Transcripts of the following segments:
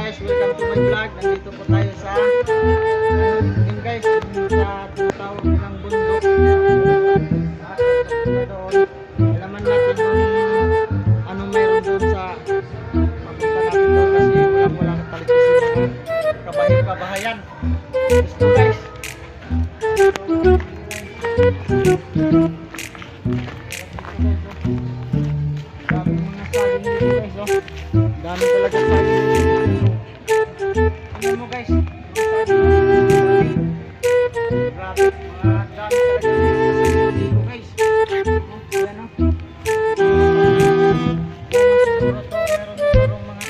guys, welcome to my vlog. Nandito po tayo sa yun guys, sa tawag ng bundok. Doon, alaman natin kung ano mayroon doon sa papunta natin doon kasi wala talikusin ng kabahayan. Let's go guys. Dami mga saging dito guys, oh. Dami talaga saging. Ano mo guys? Grabe, mga dami talaga dito guys. Ayan o. Siguro to, meron mga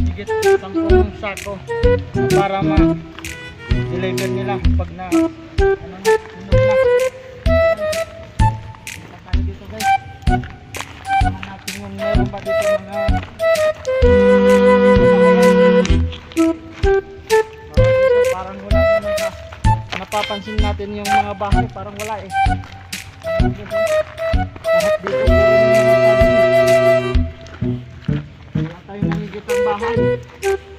higit 10 sako para ma-deliver nila pag na sunog na. Tayo dito guys. Tingnan natin yung meron pa dito mga parang wala naman ka. Napapansin natin yung mga bahay parang wala eh. Lahat dito wala tayong nangigit ang bahay.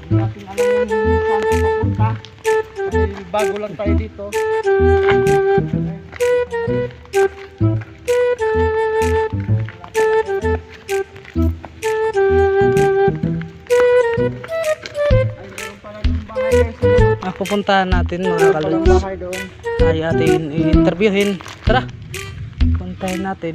Hindi natin alam yung saan sa papunta kasi bago lang tayo dito. Pupuntahan natin mga kalugs ay ating i-interviewin. Tara, puntahin natin.